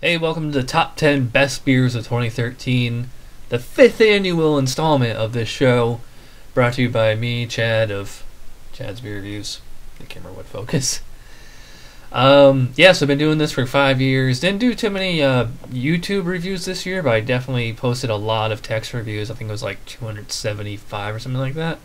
Hey, welcome to the top 10 best beers of 2013, the 5th annual installment of this show, brought to you by me, Chad, of Chad's Beer Reviews. The camera would focus. Yes, I've been doing this for 5 years. Didn't do too many YouTube reviews this year, but I definitely posted a lot of text reviews. I think it was like 275 or something like that.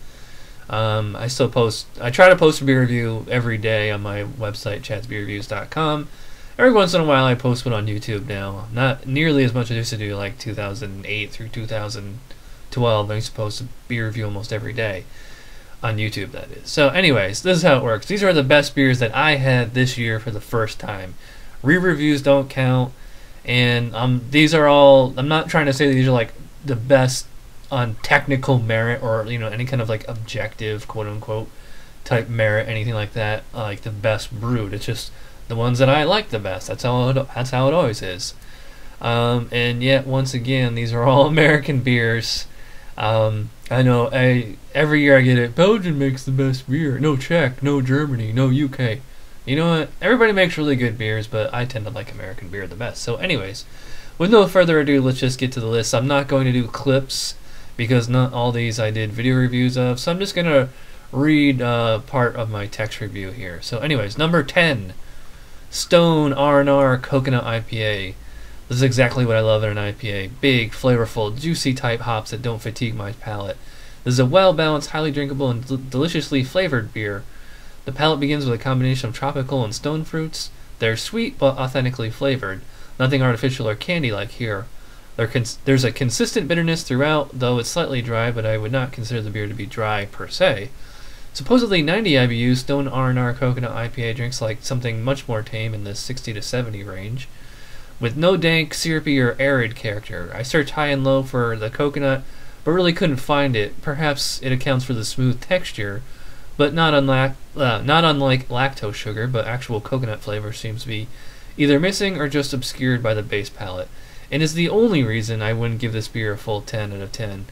I try to post a beer review every day on my website, chadsbeerreviews.com. Every once in a while I post one on YouTube now. Not nearly as much as I used to do, like 2008 through 2012. I used to post a beer review almost every day. On YouTube, that is. So anyways, this is how it works. These are the best beers that I had this year for the first time. Re-reviews don't count. And these are all, I'm not trying to say that these are like the best on technical merit or, you know, any kind of like objective, quote-unquote, type merit, anything like that, like the best brewed. It's just the ones that I like the best. That's how it always is. And yet, once again, these are all American beers. I know every year I get it. Belgian makes the best beer. No Czech, no Germany, no UK. You know what? Everybody makes really good beers, but I tend to like American beer the best. So anyways, with no further ado, let's just get to the list. I'm not going to do clips because not all these I did video reviews of. So I'm just going to read part of my text review here. So anyways, number 10. Stone R&R Coconut IPA. This is exactly what I love in an IPA. Big, flavorful, juicy type hops that don't fatigue my palate. This is a well-balanced, highly drinkable, and deliciously flavored beer. The palate begins with a combination of tropical and stone fruits. They're sweet but authentically flavored. Nothing artificial or candy-like here. There's a consistent bitterness throughout, though it's slightly dry, but I would not consider the beer to be dry per se. Supposedly 90 IBU, Stone R&R Coconut IPA drinks like something much more tame in the 60 to 70 range. With no dank, syrupy, or arid character. I searched high and low for the coconut, but really couldn't find it. Perhaps it accounts for the smooth texture, but not unlike lactose sugar, but actual coconut flavor seems to be either missing or just obscured by the base palate, and is the only reason I wouldn't give this beer a full 10 out of 10.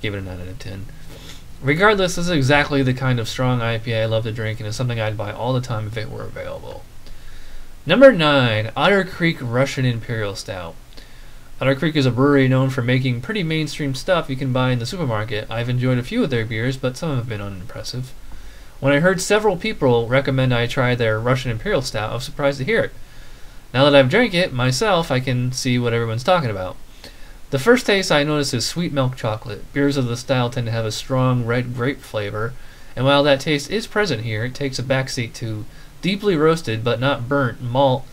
Give it a 9 out of 10. Regardless, this is exactly the kind of strong IPA I love to drink, and is something I'd buy all the time if it were available. Number 9, Otter Creek Russian Imperial Stout. Otter Creek is a brewery known for making pretty mainstream stuff you can buy in the supermarket. I've enjoyed a few of their beers, but some have been unimpressive. When I heard several people recommend I try their Russian Imperial Stout, I was surprised to hear it. Now that I've drank it myself, I can see what everyone's talking about. The first taste I noticed is sweet milk chocolate. Beers of the style tend to have a strong red grape flavor, and while that taste is present here, it takes a backseat to deeply roasted but not burnt malt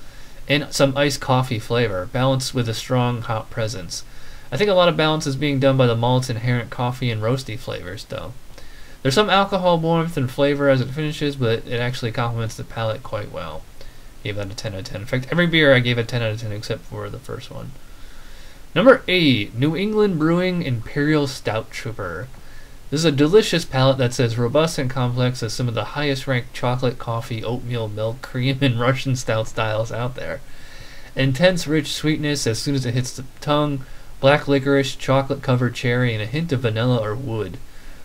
and some iced coffee flavor, balanced with a strong hop presence. I think a lot of balance is being done by the malt's inherent coffee and roasty flavors, though. There's some alcohol warmth and flavor as it finishes, but it actually complements the palate quite well. Gave that a 10 out of 10. In fact, every beer I gave a 10 out of 10 except for the first one. Number 8, New England Brewing Imperial Stout Trooper. This is a delicious palate that's as robust and complex as some of the highest-ranked chocolate, coffee, oatmeal, milk, cream, and Russian stout styles out there. Intense, rich sweetness as soon as it hits the tongue, black licorice, chocolate-covered cherry, and a hint of vanilla or wood.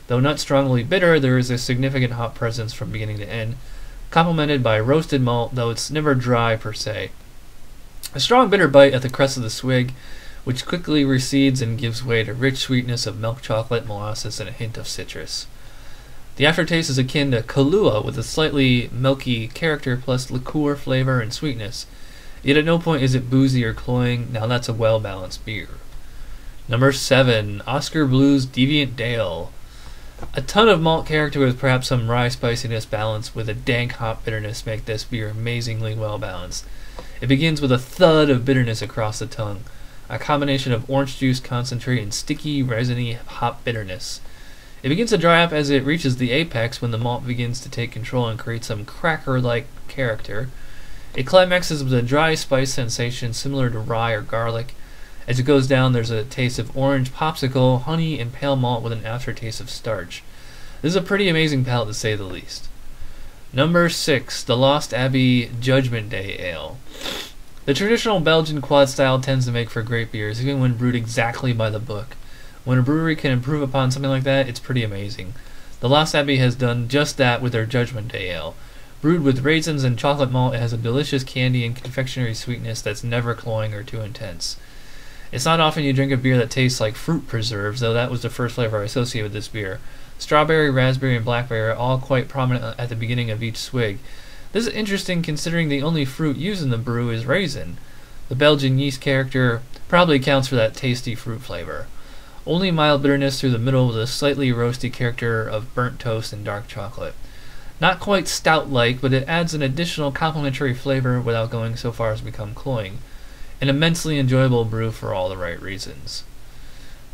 Though not strongly bitter, there is a significant hop presence from beginning to end, complemented by roasted malt, though it's never dry per se. A strong bitter bite at the crest of the swig, which quickly recedes and gives way to rich sweetness of milk chocolate, molasses, and a hint of citrus. The aftertaste is akin to Kahlua with a slightly milky character plus liqueur flavor and sweetness. Yet at no point is it boozy or cloying. Now that's a well-balanced beer. Number 7, Oscar Blues Deviant Dale. A ton of malt character with perhaps some rye spiciness balanced with a dank hop bitterness make this beer amazingly well-balanced. It begins with a thud of bitterness across the tongue. A combination of orange juice concentrate and sticky, resiny hop bitterness. It begins to dry up as it reaches the apex when the malt begins to take control and create some cracker-like character. It climaxes with a dry spice sensation similar to rye or garlic. As it goes down, there's a taste of orange popsicle, honey, and pale malt with an aftertaste of starch. This is a pretty amazing palate to say the least. Number 6, The Lost Abbey Judgment Day Ale. The traditional Belgian quad style tends to make for great beers, even when brewed exactly by the book. When a brewery can improve upon something like that, it's pretty amazing. The Lost Abbey has done just that with their Judgment Day Ale. Brewed with raisins and chocolate malt, it has a delicious candy and confectionery sweetness that's never cloying or too intense. It's not often you drink a beer that tastes like fruit preserves, though that was the first flavor I associate with this beer. Strawberry, raspberry, and blackberry are all quite prominent at the beginning of each swig. This is interesting considering the only fruit used in the brew is raisin. The Belgian yeast character probably accounts for that tasty fruit flavor. Only mild bitterness through the middle with a slightly roasty character of burnt toast and dark chocolate. Not quite stout-like, but it adds an additional complementary flavor without going so far as to become cloying. An immensely enjoyable brew for all the right reasons.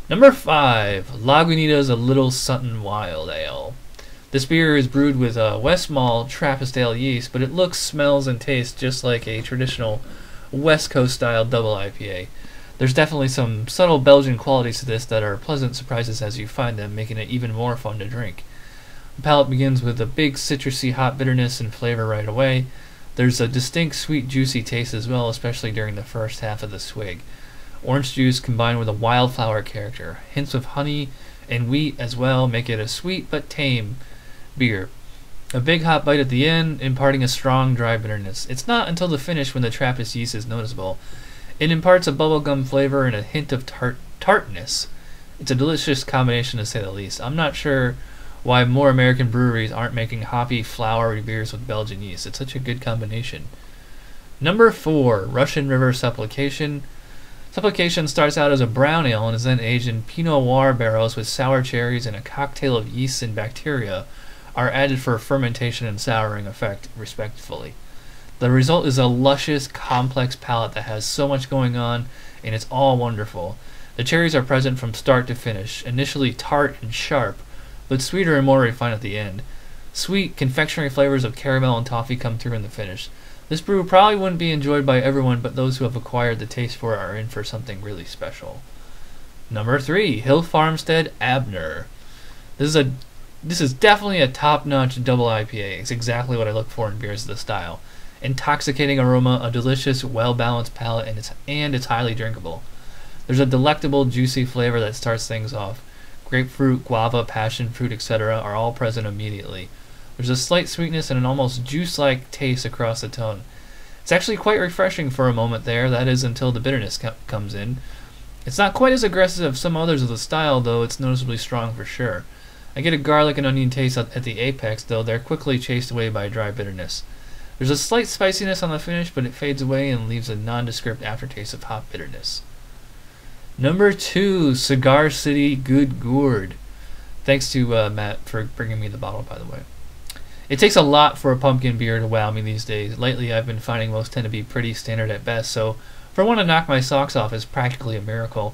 Number 5, Lagunitas A Little Sutton Wild Ale. This beer is brewed with West Malt Trappist Ale yeast, but it looks, smells, and tastes just like a traditional West Coast style double IPA. There's definitely some subtle Belgian qualities to this that are pleasant surprises as you find them, making it even more fun to drink. The palate begins with a big citrusy hot bitterness and flavor right away. There's a distinct sweet juicy taste as well, especially during the first half of the swig. Orange juice combined with a wildflower character. Hints of honey and wheat as well make it a sweet but tame beer. A big hot bite at the end, imparting a strong dry bitterness. It's not until the finish when the Trappist yeast is noticeable. It imparts a bubblegum flavor and a hint of tartness. It's a delicious combination to say the least. I'm not sure why more American breweries aren't making hoppy, flowery beers with Belgian yeast. It's such a good combination. Number 4, Russian River Supplication. Supplication starts out as a brown ale and is then aged in Pinot Noir barrels with sour cherries, and a cocktail of yeasts and bacteria are added for fermentation and souring effect, respectively. The result is a luscious, complex palate that has so much going on, and it's all wonderful. The cherries are present from start to finish, initially tart and sharp, but sweeter and more refined at the end. Sweet, confectionery flavors of caramel and toffee come through in the finish. This brew probably wouldn't be enjoyed by everyone, but those who have acquired the taste for it are in for something really special. Number 3, Hill Farmstead Abner. This is definitely a top-notch double IPA. It's exactly what I look for in beers of this style. Intoxicating aroma, a delicious, well-balanced palate, and it's highly drinkable. There's a delectable, juicy flavor that starts things off. Grapefruit, guava, passion fruit, etc. are all present immediately. There's a slight sweetness and an almost juice-like taste across the tone. It's actually quite refreshing for a moment there, that is until the bitterness comes in. It's not quite as aggressive as some others of the style, though it's noticeably strong for sure. I get a garlic and onion taste at the apex, though they're quickly chased away by dry bitterness. There's a slight spiciness on the finish, but it fades away and leaves a nondescript aftertaste of hot bitterness. Number 2, Cigar City Good Gourd. Thanks to Matt for bringing me the bottle, by the way. It takes a lot for a pumpkin beer to wow me these days. Lately, I've been finding most tend to be pretty standard at best, so for one to knock my socks off is practically a miracle.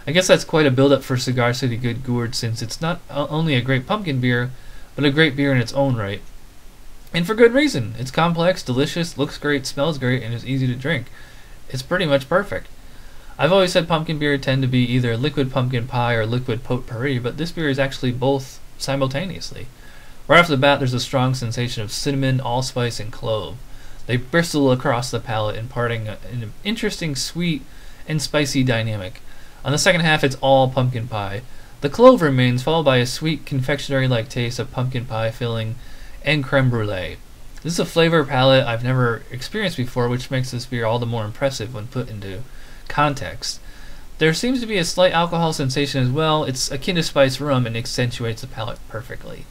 I guess that's quite a build-up for Cigar City Good Gourd, since it's not only a great pumpkin beer, but a great beer in its own right. And for good reason. It's complex, delicious, looks great, smells great, and is easy to drink. It's pretty much perfect. I've always said pumpkin beer tend to be either liquid pumpkin pie or liquid potpourri, but this beer is actually both simultaneously. Right off the bat, there's a strong sensation of cinnamon, allspice, and clove. They bristle across the palate, imparting an interesting sweet and spicy dynamic. On the second half, it's all pumpkin pie. The clove remains, followed by a sweet confectionery-like taste of pumpkin pie filling and creme brulee. This is a flavor palette I've never experienced before, which makes this beer all the more impressive when put into context. There seems to be a slight alcohol sensation as well. It's akin to spiced rum and accentuates the palate perfectly.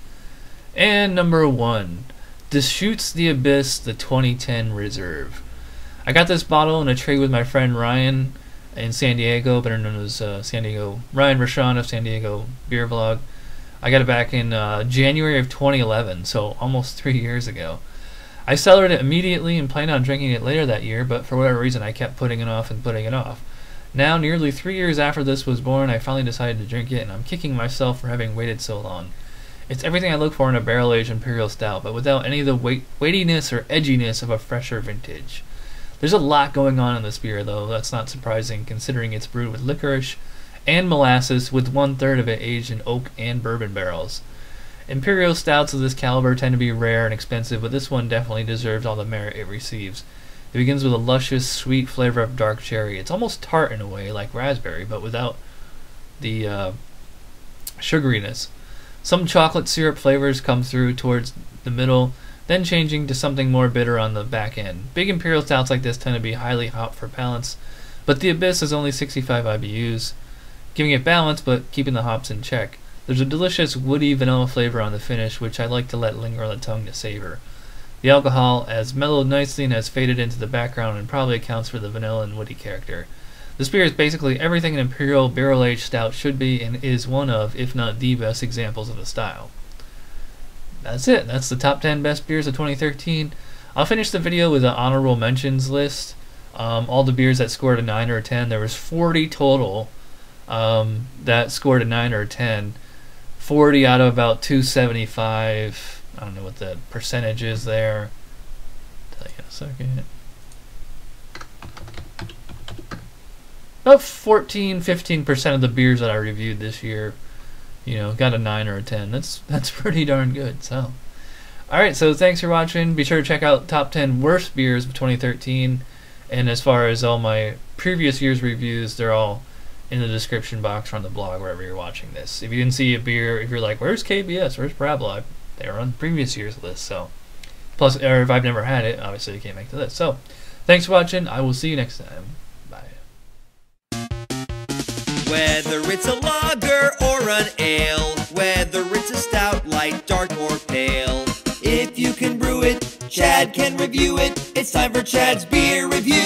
And number 1, Deschutes the Abyss, the 2010 Reserve. I got this bottle in a trade with my friend Ryan in San Diego, better known as Ryan Rashawn of San Diego Beer Vlog. I got it back in January of 2011, so almost 3 years ago. I cellared it immediately and planned on drinking it later that year, but for whatever reason I kept putting it off and putting it off. Now, nearly 3 years after this was born, I finally decided to drink it, and I'm kicking myself for having waited so long. It's everything I look for in a barrel-aged imperial stout, but without any of the weightiness or edginess of a fresher vintage. There's a lot going on in this beer, though. That's not surprising, considering it's brewed with licorice and molasses, with 1/3 of it aged in oak and bourbon barrels. Imperial stouts of this caliber tend to be rare and expensive, but this one definitely deserves all the merit it receives. It begins with a luscious, sweet flavor of dark cherry. It's almost tart in a way, like raspberry, but without the sugariness. Some chocolate syrup flavors come through towards the middle. then changing to something more bitter on the back end. Big imperial stouts like this tend to be highly hopped for balance, but the Abyss is only 65 IBUs, giving it balance but keeping the hops in check. There's a delicious woody vanilla flavor on the finish, which I like to let linger on the tongue to savor. The alcohol has mellowed nicely and has faded into the background and probably accounts for the vanilla and woody character. This beer is basically everything an imperial barrel-aged stout should be and is one of, if not the best examples of the style. That's it. That's the top 10 best beers of 2013. I'll finish the video with an honorable mentions list. All the beers that scored a 9 or a 10. There was 40 total that scored a 9 or a 10. 40 out of about 275. I don't know what the percentage is there. I'll tell you in a second. About 14-15% of the beers that I reviewed this year, got a 9 or a 10. That's pretty darn good. So, alright, so thanks for watching. Be sure to check out top 10 worst beers of 2013. And as far as all my previous year's reviews, they're all in the description box or on the blog wherever you're watching this. If you didn't see a beer, if you're like, where's KBS, where's Parabola, they were on the previous year's list. So, plus, or if I've never had it, obviously you can't make the list. So, thanks for watching. I will see you next time. Whether it's a lager or an ale, whether it's a stout, light, dark, or pale, if you can brew it, Chad can review it. It's time for Chad's Beer Reviews.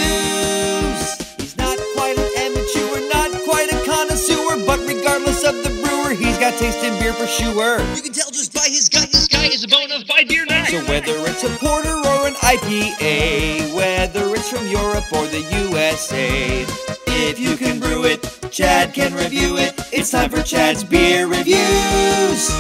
He's not quite an amateur, not quite a connoisseur, but regardless of the brewer, he's got taste in beer for sure. You can tell just by his gut, this guy is a bona fide beer nut. So whether it's a porter or an IPA, whether it's from Europe or the USA, if you can brew it, Chad can review it. It's time for Chad's Beer Reviews.